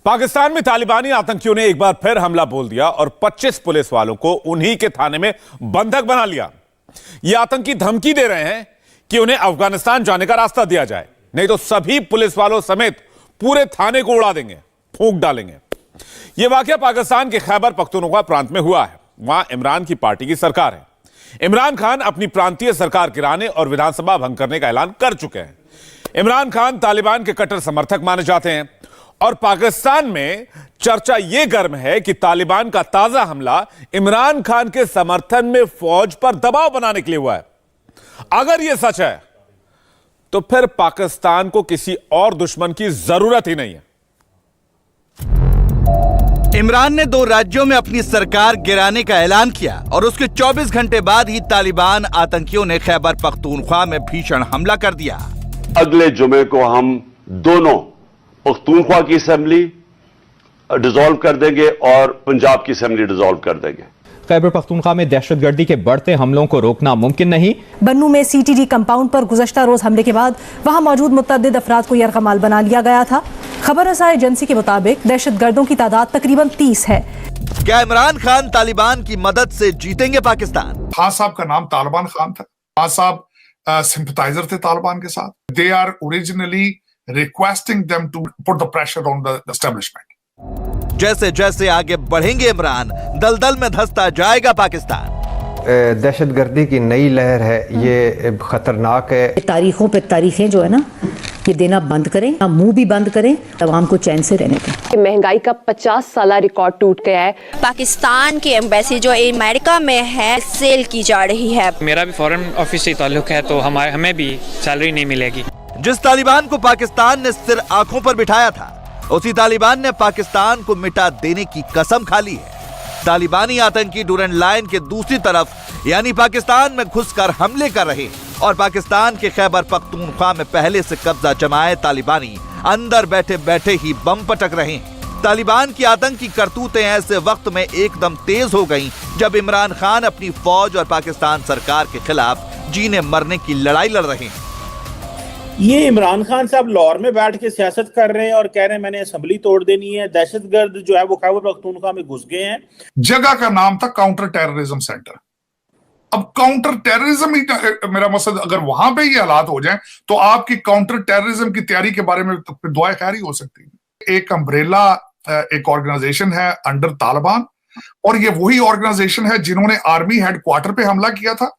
पाकिस्तान में तालिबानी आतंकियों ने एक बार फिर हमला बोल दिया और 25 पुलिस वालों को उन्हीं के थाने में बंधक बना लिया। ये आतंकी धमकी दे रहे हैं कि उन्हें अफगानिस्तान जाने का रास्ता दिया जाए, नहीं तो सभी पुलिस वालों समेत पूरे थाने को उड़ा देंगे, फूंक डालेंगे। यह वाकया पाकिस्तान के खैबर पख्तूनख्वा प्रांत में हुआ है। वहां इमरान की पार्टी की सरकार है। इमरान खान अपनी प्रांतीय सरकार गिराने और विधानसभा भंग करने का ऐलान कर चुके हैं। इमरान खान तालिबान के कट्टर समर्थक माने जाते हैं और पाकिस्तान में चर्चा यह गर्म है कि तालिबान का ताजा हमला इमरान खान के समर्थन में फौज पर दबाव बनाने के लिए हुआ है। अगर यह सच है तो फिर पाकिस्तान को किसी और दुश्मन की जरूरत ही नहीं है। इमरान ने 2 राज्यों में अपनी सरकार गिराने का ऐलान किया और उसके 24 घंटे बाद ही तालिबान आतंकियों ने खैबर पख्तूनख्वा में भीषण हमला कर दिया। अगले जुमे को हम दोनों पख्तूनख्वा की असेंबली डिसॉल्व कर देंगे और पंजाब की असेंबली डिसॉल्व कर देंगे। खैबर पख्तूनख्वा में दहशतगर्दी के बढ़ते हमलों को रोकना मुमकिन नहीं। बन्नू में सीटीडी कंपाउंड पर गुज़श्ता रोज हमले के बाद वहां मौजूद मुतअद्दिद अफराद को यरगमाल बना लिया गया था। खबर रसाई एजेंसी के मुताबिक दहशतगर्दों की तादाद तकरीबन 30 है। क्या इमरान खान तालिबान की मदद से जीतेंगे पाकिस्तान? खान साहब का नाम तालिबान खान था। खान साहब सिंपथाइजर थे तालिबान के साथ। They are originally requesting them to put the pressure on the establishment. जैसे जैसे आगे बढ़ेंगे इमरान, दलदल में धंसता जाएगा पाकिस्तान। दहशतगर्दी की नई लहर है, ये खतरनाक है। तारीखों पे तारीखें जो है ना, ये देना बंद करें, मुंह भी बंद करें, अवाम को चैन से रहने दें। महंगाई का 50 साला रिकॉर्ड टूट गया है। पाकिस्तान की एम्बेसी जो अमेरिका में है सेल की जा रही है। मेरा भी फॉरेन ऑफिस से ताल्लुक है तो हमें भी सैलरी नहीं मिलेगी। जिस तालिबान को पाकिस्तान ने सिर आंखों पर बिठाया था, उसी तालिबान ने पाकिस्तान को मिटा देने की कसम खा ली है। तालिबानी आतंकी डूरन लाइन के दूसरी तरफ यानी पाकिस्तान में घुसकर हमले कर रहे और पाकिस्तान के खैबर पख्तूनख्वा में पहले से कब्जा जमाए तालिबानी अंदर बैठे बैठे ही बम पटक रहे हैं। तालिबान की आतंकी करतूतें ऐसे वक्त में एकदम तेज हो गईं जब इमरान खान अपनी फौज और पाकिस्तान सरकार के खिलाफ जीने मरने की लड़ाई लड़ रहे हैं। ये इमरान खान साहब लाहौर में बैठ के सियासत कर रहे हैं और कह रहे हैं मैंने असेंबली तोड़ देनी है। दहशतगर्द जो है वो खैबर पख्तूनख्वा में घुस गए हैं। जगह का नाम था काउंटर टेररिज्म सेंटर। अब काउंटर टेररिज्म ही मेरा मकसद, अगर वहां पे ये हालात हो जाएं तो आपकी काउंटर टेररिज्म की तैयारी के बारे में तो दुआ खैर ही हो सकती है। एक अम्ब्रेला एक ऑर्गेनाइजेशन है अंडर तालिबान, और ये वही ऑर्गेनाइजेशन है जिन्होंने आर्मी हेडक्वार्टर पे हमला किया था,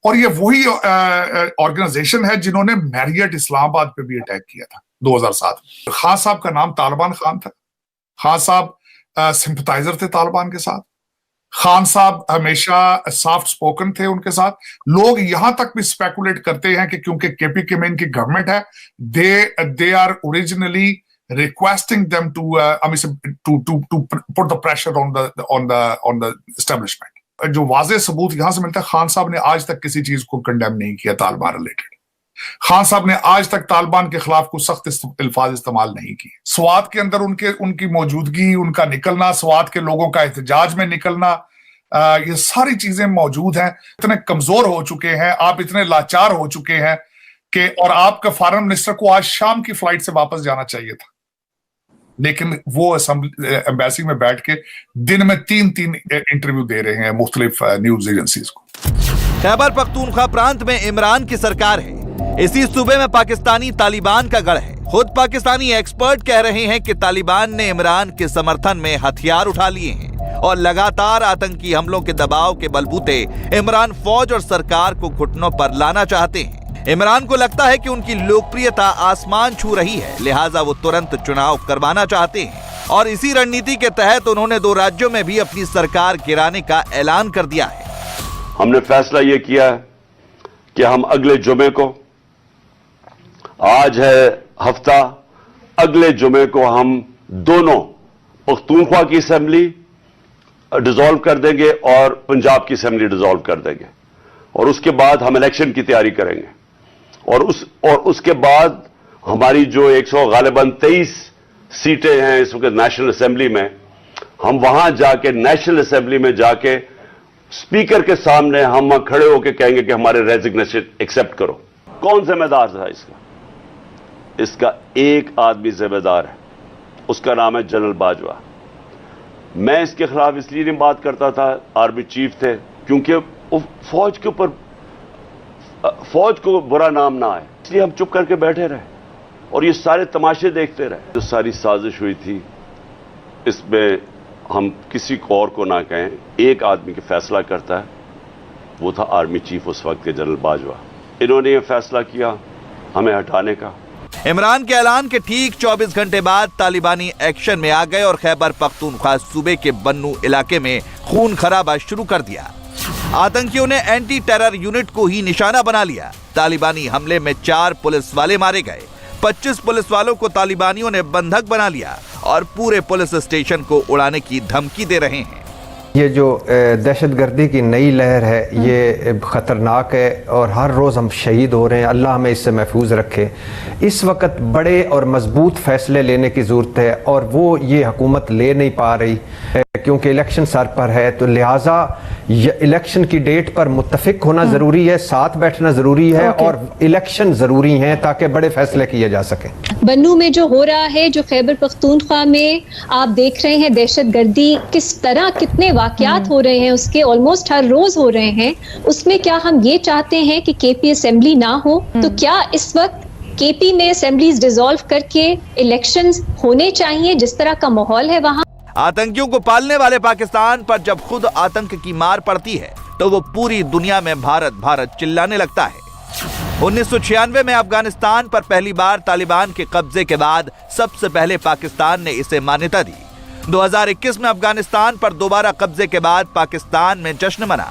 और ये वही ऑर्गेनाइजेशन है जिन्होंने मैरियट इस्लामाबाद पे भी अटैक किया था 2007। खान साहब का नाम तालिबान खान था। खान साहब सिंपथाइजर थे तालिबान के साथ। खान साहब हमेशा सॉफ्ट स्पोकन थे उनके साथ। लोग यहां तक भी स्पेकुलेट करते हैं कि क्योंकि केपीके में इनकी गवर्नमेंट है, they are originally requesting them to put the pressure on the establishment. जो वाज़े सबूत यहां से मिलता है, खान साहब ने आज तक किसी चीज को कंडेम नहीं किया तालिबान रिलेटेड। खान साहब ने आज तक तालिबान के खिलाफ कुछ सख्त अल्फाज इस्तेमाल नहीं किए। स्वात के अंदर उनकी मौजूदगी, उनका निकलना, स्वात के लोगों का एहतजाज में निकलना, ये सारी चीजें मौजूद हैं। इतने कमजोर हो चुके हैं आप, इतने लाचार हो चुके हैं कि, और आपका फॉरेन मिनिस्टर को आज शाम की फ्लाइट से वापस जाना चाहिए था, लेकिन वो एम्बेसी में बैठ के दिन में 3 इंटरव्यू दे रहे हैं मुख्तलिफ न्यूज एजेंसीज को। खैबर पख्तूनख्वा प्रांत में इमरान की सरकार है। इसी सूबे में पाकिस्तानी तालिबान का गढ़ है। खुद पाकिस्तानी एक्सपर्ट कह रहे हैं कि तालिबान ने इमरान के समर्थन में हथियार उठा लिए हैं और लगातार आतंकी हमलों के दबाव के बलबूते इमरान फौज और सरकार को घुटनों पर लाना चाहते हैं। इमरान को लगता है कि उनकी लोकप्रियता आसमान छू रही है, लिहाजा वो तुरंत चुनाव करवाना चाहते हैं और इसी रणनीति के तहत उन्होंने 2 राज्यों में भी अपनी सरकार गिराने का ऐलान कर दिया है। हमने फैसला यह किया है कि हम अगले जुमे को, आज है हफ्ता, अगले जुमे को हम दोनों पख्तूनख्वा की असेंबली डिसॉल्व कर देंगे और पंजाब की असेंबली डिसॉल्व कर देंगे, और उसके बाद हम इलेक्शन की तैयारी करेंगे, और उसके बाद हमारी जो 100 गालिबन 23 सीटें हैं इस वक्त नेशनल असेंबली में, हम वहां जाके नेशनल असेंबली में जाके स्पीकर के सामने हम वहां खड़े होकर कहेंगे कि हमारे रेजिग्नेशन एक्सेप्ट करो। कौन जिम्मेदार था इसका? इसका एक आदमी जिम्मेदार है, उसका नाम है जनरल बाजवा। मैं इसके खिलाफ इसलिए नहीं बात करता था, आर्मी चीफ थे, क्योंकि वो फौज के ऊपर, फौज को बुरा नाम ना आए, इसलिए हम चुप करके बैठे रहे और ये सारे तमाशे देखते रहे। जो सारी साजिश हुई थी इसमें हम किसी को और को ना कहें, एक आदमी का फैसला करता है, वो था आर्मी चीफ उस वक्त के जनरल बाजवा। इन्होंने ये फैसला किया हमें हटाने का। इमरान के ऐलान के ठीक 24 घंटे बाद तालिबानी एक्शन में आ गए और खैबर पख्तूनख्वा सूबे के बन्नू इलाके में खून खराबा शुरू कर दिया। आतंकियों ने एंटी टेरर यूनिट को ही निशाना बना लिया। तालिबानी हमले में 4 पुलिस वाले मारे गए, 25 पुलिस वालों को तालिबानियों ने बंधक बना लिया और पूरे पुलिस स्टेशन को उड़ाने की धमकी दे रहे हैं। ये जो दहशतगर्दी की नई लहर है ये ख़तरनाक है और हर रोज़ हम शहीद हो रहे हैं। अल्लाह हमें इससे महफूज रखे। इस वक्त बड़े और मजबूत फैसले लेने की ज़रूरत है और वो ये हुकूमत ले नहीं पा रही क्योंकि इलेक्शन सर पर है, तो लिहाजा इलेक्शन की डेट पर मुत्तफिक होना ज़रूरी है, साथ बैठना ज़रूरी है और इलेक्शन ज़रूरी हैं ताकि बड़े फैसले किए जा सकें। बन्नू में जो हो रहा है, जो खैबर पख्तूनख्वा में आप देख रहे हैं दहशतगर्दी किस तरह, कितने वाकयात हो रहे हैं, उसके ऑलमोस्ट हर रोज हो रहे हैं, उसमें क्या हम ये चाहते हैं कि केपी असेंबली ना हो? तो क्या इस वक्त केपी में असेंबलीज डिसॉल्व करके इलेक्शंस होने चाहिए जिस तरह का माहौल है वहाँ? आतंकियों को पालने वाले पाकिस्तान पर जब खुद आतंक की मार पड़ती है तो वो पूरी दुनिया में भारत भारत चिल्लाने लगता है। 1996 में अफगानिस्तान पर पहली बार तालिबान के कब्जे के बाद सबसे पहले पाकिस्तान ने इसे मान्यता दी। 2021 में अफगानिस्तान पर दोबारा कब्जे के बाद पाकिस्तान में जश्न मना।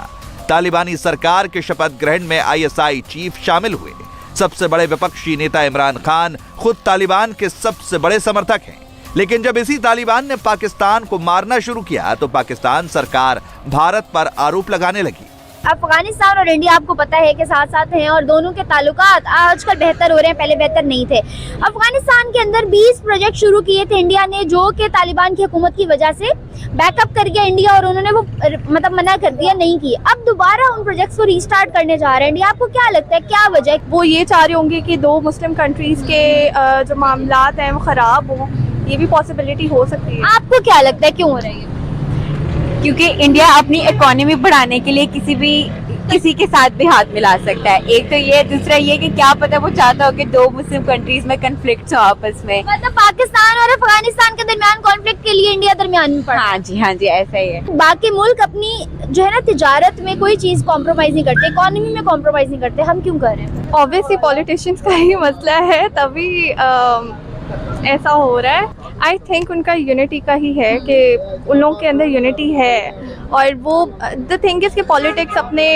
तालिबानी सरकार के शपथ ग्रहण में ISI चीफ शामिल हुए। सबसे बड़े विपक्षी नेता इमरान खान खुद तालिबान के सबसे बड़े समर्थक हैं। लेकिन जब इसी तालिबान ने पाकिस्तान को मारना शुरू किया तो पाकिस्तान सरकार भारत पर आरोप लगाने लगी। अफगानिस्तान और इंडिया आपको पता है कि साथ साथ हैं और दोनों के ताल्लुकात आजकल बेहतर हो रहे हैं, पहले बेहतर नहीं थे। अफगानिस्तान के अंदर 20 प्रोजेक्ट शुरू किए थे इंडिया ने, जो कि तालिबान की हुकूमत की वजह से बैकअप कर गया इंडिया और उन्होंने वो मतलब मना कर दिया, नहीं की। अब दोबारा उन प्रोजेक्ट्स को रीस्टार्ट करने जा रहे हैं इंडिया। आपको क्या लगता है क्या वजह? वो ये चाह रहे होंगे कि 2 मुस्लिम कंट्रीज के जो मामलात हैं वो खराब हों, ये भी पॉसिबिलिटी हो सकती है। आपको क्या लगता है क्यों हो रही है? क्योंकि इंडिया अपनी इकोनॉमी बढ़ाने के लिए किसी के साथ भी हाथ मिला सकता है। एक तो ये, दूसरा ये कि क्या पता वो चाहता हो कि 2 मुस्लिम कंट्रीज में कन्फ्लिक्ट हो आपस में। मतलब पाकिस्तान और अफगानिस्तान के दरमियान कॉन्फ्लिक्ट के लिए इंडिया दरमियान में पड़ा। हाँ जी ऐसा ही है। बाकी मुल्क अपनी जो है ना तिजारत में कोई चीज कॉम्प्रोमाइज नहीं करते, इकोनॉमी में कॉम्प्रोमाइज नहीं करते, हम क्यों कर रहे हैं? ऑब्वियसली पॉलिटिशियंस का ही मसला है, तभी ऐसा हो रहा है। आई थिंक उनका यूनिटी का ही है कि उन लोगों के अंदर यूनिटी है और वो द थिंग इज कि पॉलिटिक्स अपने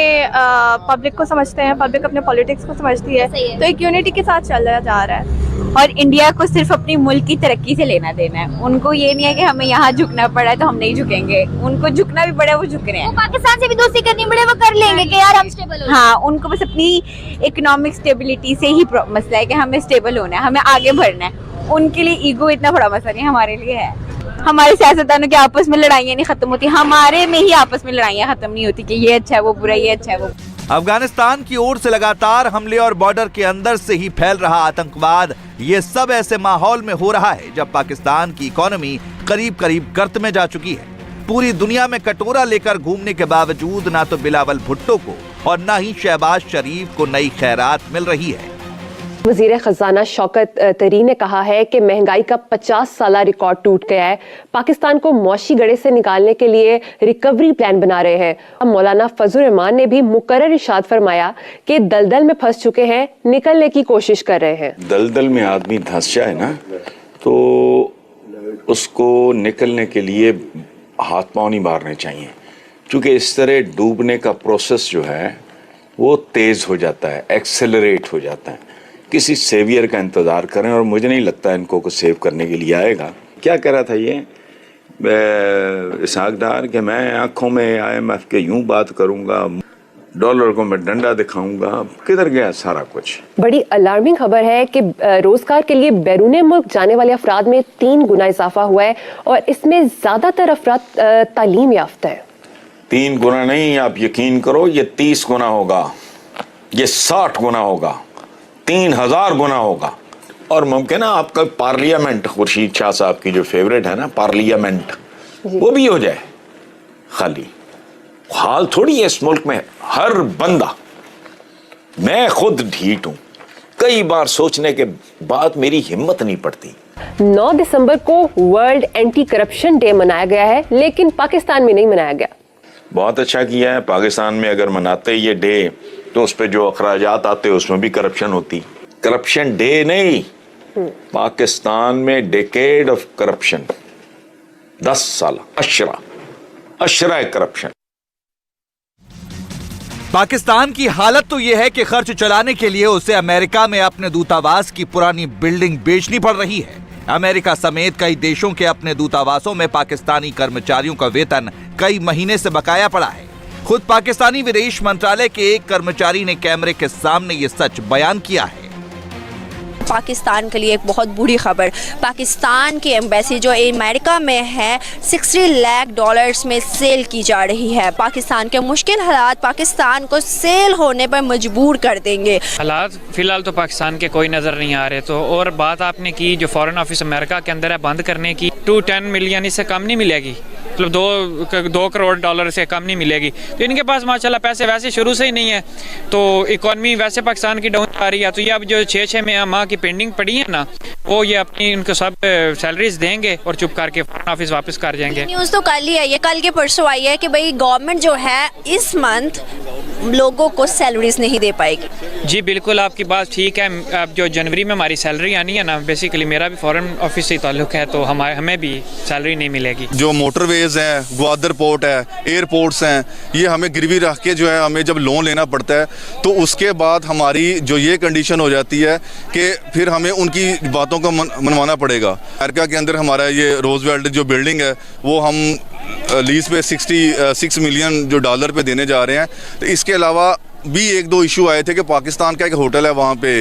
पब्लिक को समझते हैं, पब्लिक अपने पॉलिटिक्स को समझती है, तो एक यूनिटी के साथ चला जा रहा है। और इंडिया को सिर्फ अपनी मुल्क की तरक्की से लेना देना है। उनको ये नहीं है कि हमें यहाँ झुकना पड़ा है तो हम नहीं झुकेंगे। उनको झुकना भी पड़ा, वो झुक रहे हैं। पाकिस्तान से भी दोस्ती करनी पड़े, वो कर लेंगे कि यार हम स्टेबल हो। हाँ, उनको बस अपनी इकोनॉमिक स्टेबिलिटी से ही मसला है कि हमें स्टेबल होना है, हमें आगे बढ़ना है। उनके लिए ईगो इतना बड़ा मसला नहीं, हमारे लिए है। हमारे सियासतदानों के आपस में लड़ाइयाँ नहीं खत्म होती, हमारे में ही आपस में लड़ाइयाँ खत्म नहीं होती कि ये अच्छा है वो बुरा, ये अच्छा है वो। अफगानिस्तान की ओर से लगातार हमले और बॉर्डर के अंदर से ही फैल रहा आतंकवाद, ये सब ऐसे माहौल में हो रहा है जब पाकिस्तान की इकोनॉमी करीब करीब गर्त में जा चुकी है। पूरी दुनिया में कटोरा लेकर घूमने के बावजूद ना तो बिलावल भुट्टो को और ना ही शहबाज शरीफ को नई खैरात मिल रही है। वज़ीर खजाना शौकत तरीन ने कहा है कि महंगाई का 50 साला रिकॉर्ड टूट गया है। पाकिस्तान को मौशी गड़े से निकालने के लिए रिकवरी प्लान बना रहे हैं। मौलाना फजल रहमान ने भी मुकर्रर इरशाद फरमाया कि दलदल में फंस चुके हैं, निकलने की कोशिश कर रहे हैं। दलदल में आदमी धंस जाए ना तो उसको निकलने के लिए हाथ पांव नहीं मारने चाहिए, क्योंकि इस तरह डूबने का प्रोसेस जो है वो तेज हो जाता है, एक्सेलरेट हो जाता है। किसी सेवियर का इंतजार करें और मुझे नहीं लगता इनको को सेव करने के लिए आएगा। क्या कह रहा था ये इसहाक डार कि मैं आंखों में IMF के यूं बात करूंगा, डॉलर को मैं डंडा दिखाऊंगा। किधर गया सारा कुछ? बड़ी अलार्मिंग खबर है कि रोजगार के लिए बैरून मुल्क जाने वाले अफराद में 3 गुना इजाफा हुआ है और इसमें ज्यादातर अफराद तालीम याफ्ता है। 3 गुना नहीं, आप यकीन करो ये 30 गुना होगा, ये 60 गुना होगा, 3000 गुना होगा। और मुमकिन है आपका पार्लियामेंट, खुर्शीद शाह साहब की जो फेवरेट है ना पार्लियामेंट, वो भी हो जाए खाली। हाल थोड़ी है इस मुल्क में, हर बंदा, मैं खुद ढीठ हूं, कई बार सोचने के बाद मेरी हिम्मत नहीं पड़ती। 9 दिसंबर को वर्ल्ड एंटी करप्शन डे मनाया गया है, लेकिन पाकिस्तान में नहीं मनाया गया। बहुत अच्छा किया है। पाकिस्तान में अगर मनाते ये डे तो उस पर जो अखराजात आते उसमें भी करप्शन होती। करप्शन डे नहीं, पाकिस्तान में डेकेड ऑफ करप्शन, 10 साल अशरा करप्शन। पाकिस्तान की हालत तो यह है कि खर्च चलाने के लिए उसे अमेरिका में अपने दूतावास की पुरानी बिल्डिंग बेचनी पड़ रही है। अमेरिका समेत कई देशों के अपने दूतावासों में पाकिस्तानी कर्मचारियों का वेतन कई महीने से बकाया पड़ा है। खुद पाकिस्तानी विदेश मंत्रालय के एक कर्मचारी ने कैमरे के सामने ये सच बयान किया है। पाकिस्तान के लिए एक बहुत बुरी खबर, पाकिस्तान की एम्बेसी जो अमेरिका में है $60 लाख में सेल की जा रही है। पाकिस्तान के मुश्किल हालात पाकिस्तान को सेल होने पर मजबूर कर देंगे। हालात फिलहाल तो पाकिस्तान के कोई नज़र नहीं आ रहे। तो और बात आपने की जो फॉरेन ऑफिस अमेरिका के अंदर है बंद करने की, 210 मिलियन इससे कम नहीं मिलेगी, मतलब $2 करोड़ से कम नहीं मिलेगी। तो इनके पास माशाल्लाह पैसे वैसे शुरू से ही नहीं है, तो इकॉनमी वैसे पाकिस्तान की डाउन आ रही है। तो ये अब जो 6 माह की पेंडिंग पड़ी है ना, वो ये अपनी उनको सब सैलरीज देंगे और चुप करके फॉरेन ऑफिस वापस कर जाएंगे। न्यूज़ तो कल ही है, ये कल के परसों आई है कि भाई गवर्नमेंट जो है इस मंथ लोगों को सैलरीज नहीं दे पाएगी। जी बिल्कुल, आपकी बात ठीक है। अब जो जनवरी में हमारी सैलरी आनी है ना, बेसिकली मेरा भी फॉरेन ऑफिस से ताल्लुक है, तो हमें भी सैलरी नहीं मिलेगी। जो मोटरवेज हैं, ग्वादर पोर्ट है, एयरपोर्ट्स हैं, ये हमें गिरवी रख के जो है हमें जब लोन लेना पड़ता है तो उसके बाद हमारी जो ये कंडीशन हो जाती है कि फिर हमें उनकी बातों को मनवाना पड़ेगा। अमेरिका के अंदर हमारा ये रोजवेल्ट जो बिल्डिंग है वो हम लीज पे $66 मिलियन जो डॉलर पे देने जा रहे हैं। तो इसके अलावा भी 1-2 इशू आए थे कि पाकिस्तान का एक होटल है वहाँ पे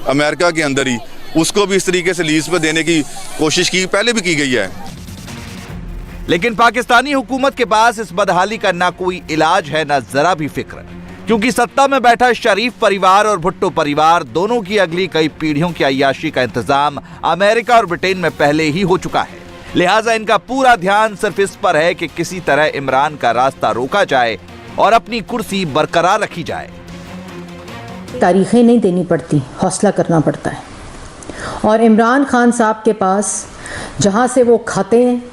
अमेरिका के अंदर ही, उसको भी इस तरीके से लीज पे देने की कोशिश की, पहले भी की गई है। लेकिन पाकिस्तानी हुकूमत के पास इस बदहाली का ना कोई इलाज है ना जरा भी फिक्र, क्योंकि सत्ता में बैठा शरीफ परिवार और भुट्टो परिवार दोनों की अगली कई पीढ़ियों की अय्याशी का इंतजाम अमेरिका और ब्रिटेन में पहले ही हो चुका है। लिहाजा इनका पूरा ध्यान सिर्फ इस पर है कि किसी तरह इमरान का रास्ता रोका जाए और अपनी कुर्सी बरकरार रखी जाए। तारीखें नहीं देनी पड़ती, हौसला करना पड़ता है। और इमरान खान साहब के पास जहाँ से वो खाते हैं,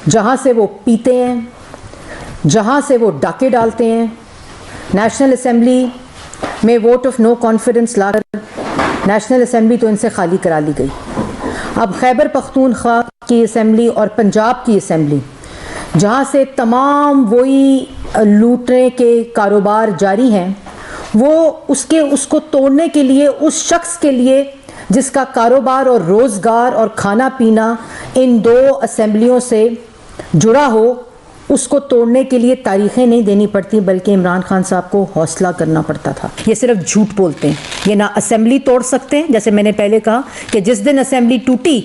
जहाँ से वो पीते हैं, जहाँ से वो डाके डालते हैं, नेशनल असेंबली में वोट ऑफ नो कॉन्फिडेंस लाकर नेशनल असेंबली तो इनसे खाली करा ली गई। अब खैबर पख्तूनख्वा की असेंबली और पंजाब की असेंबली, जहाँ से तमाम वही लूटने के कारोबार जारी हैं, वो उसको तोड़ने के लिए, उस शख्स के लिए जिसका कारोबार और रोज़गार और खाना पीना इन 2 असेंबलियों से जुड़ा हो, उसको तोड़ने के लिए तारीखें नहीं देनी पड़ती, बल्कि इमरान खान साहब को हौसला करना पड़ता था। ये सिर्फ झूठ बोलते हैं, ये ना असेंबली तोड़ सकते हैं। जैसे मैंने पहले कहा कि जिस दिन असेंबली टूटी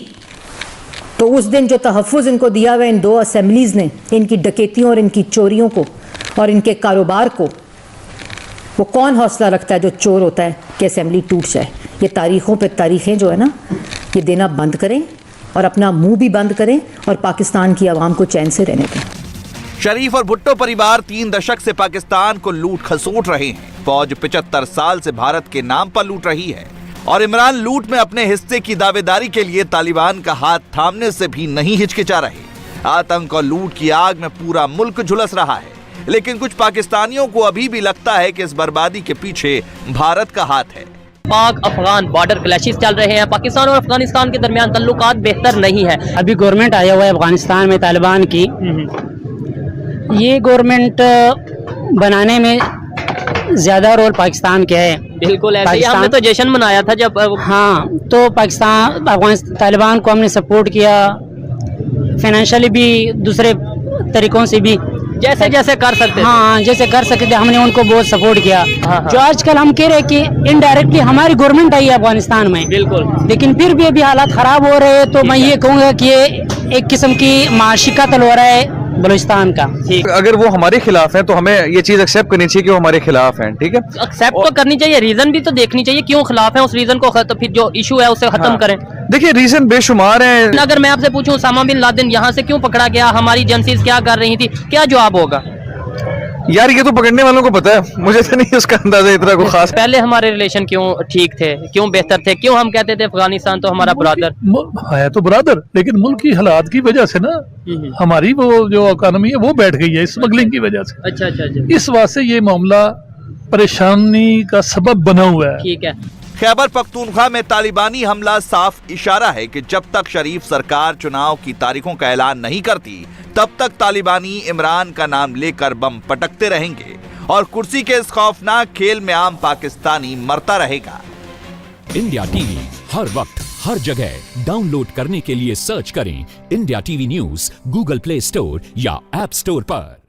तो उस दिन जो तहफ़्फ़ुज़ इनको दिया हुआ इन 2 असेंबलीज़ ने, इनकी डकैतियों और इनकी चोरियों को और इनके कारोबार को, वो कौन हौसला रखता है जो चोर होता है कि असेंबली टूट जाए। ये तारीखों पर तारीखें जो है ना, ये देना बंद करें और अपना मुंह भी बंद करें और पाकिस्तान की आवाम को चैन से रहने दें। शरीफ और भुट्टो परिवार 3 दशक से पाकिस्तान को लूट खसोट रहे हैं। फौज 75 साल से भारत के नाम पर लूट रही है और इमरान लूट में अपने हिस्से की दावेदारी के लिए तालिबान का हाथ थामने से भी नहीं हिचकिचा रहे। आतंक और लूट की आग में पूरा मुल्क झुलस रहा है, लेकिन कुछ पाकिस्तानियों को अभी भी लगता है कि इस बर्बादी के पीछे भारत का हाथ है। पाक अफगान बॉर्डर क्लैशेस चल रहे हैं, पाकिस्तान और अफगानिस्तान के दरमियान तल्लुकात बेहतर नहीं है। अभी गवर्नमेंट आया हुआ है अफगानिस्तान में तालिबान की, ये गवर्नमेंट बनाने में ज्यादा रोल पाकिस्तान का है। बिल्कुल ऐसे ही हमने तो जश्न मनाया था जब, हाँ, तो पाकिस्तान अफगानिस्तान तालिबान को हमने सपोर्ट किया, फाइनेंशियली भी, दूसरे तरीकों से भी, जैसे जैसे कर सकते थे। हाँ, जैसे कर सकते थे, हमने उनको बहुत सपोर्ट किया। जो आजकल हम कह रहे हैं कि इनडायरेक्टली हमारी गवर्नमेंट आई है अफगानिस्तान में, बिल्कुल, लेकिन फिर भी अभी हालात खराब हो रहे हैं। तो मैं ये कहूँगा कि ये एक किस्म की माशी कत्ल हो रहा है, बलूचिस्तान का। ठीक, अगर वो हमारे खिलाफ हैं तो हमें ये चीज एक्सेप्ट करनी चाहिए कि वो हमारे खिलाफ हैं, ठीक है? एक्सेप्ट तो करनी चाहिए, रीजन भी तो देखनी चाहिए क्यों खिलाफ है, उस रीजन को तो फिर जो इशू है उसे खत्म करें। देखिए रीजन बेशुमार हैं। अगर मैं आपसे पूछूं उसामा बिन लादेन यहाँ से क्यों पकड़ा गया, हमारी एजेंसीज क्या कर रही थी, क्या जवाब होगा? यार ये तो पकड़ने वालों को पता है, मुझे तो नहीं उसका अंदाजा इतना को खास। पहले हमारे रिलेशन क्यों ठीक थे, क्यों बेहतर थे, क्यों हम कहते थे अफगानिस्तान तो हमारा ब्रदर है, तो ब्रदर, लेकिन मुल्क की हालात की वजह से ना हमारी वो जो इकोनॉमी है वो बैठ गई है स्मगलिंग की वजह से। अच्छा। इस वास्ते ये मामला परेशानी का सबब बना हुआ है। ठीक है। खैबर पख्तूनख्वा में तालिबानी हमला साफ इशारा है कि जब तक शरीफ सरकार चुनाव की तारीखों का ऐलान नहीं करती तब तक तालिबानी इमरान का नाम लेकर बम पटकते रहेंगे और कुर्सी के इस खौफनाक खेल में आम पाकिस्तानी मरता रहेगा। इंडिया टीवी हर वक्त हर जगह डाउनलोड करने के लिए सर्च करें India TV news Google play store या ऐप स्टोर पर।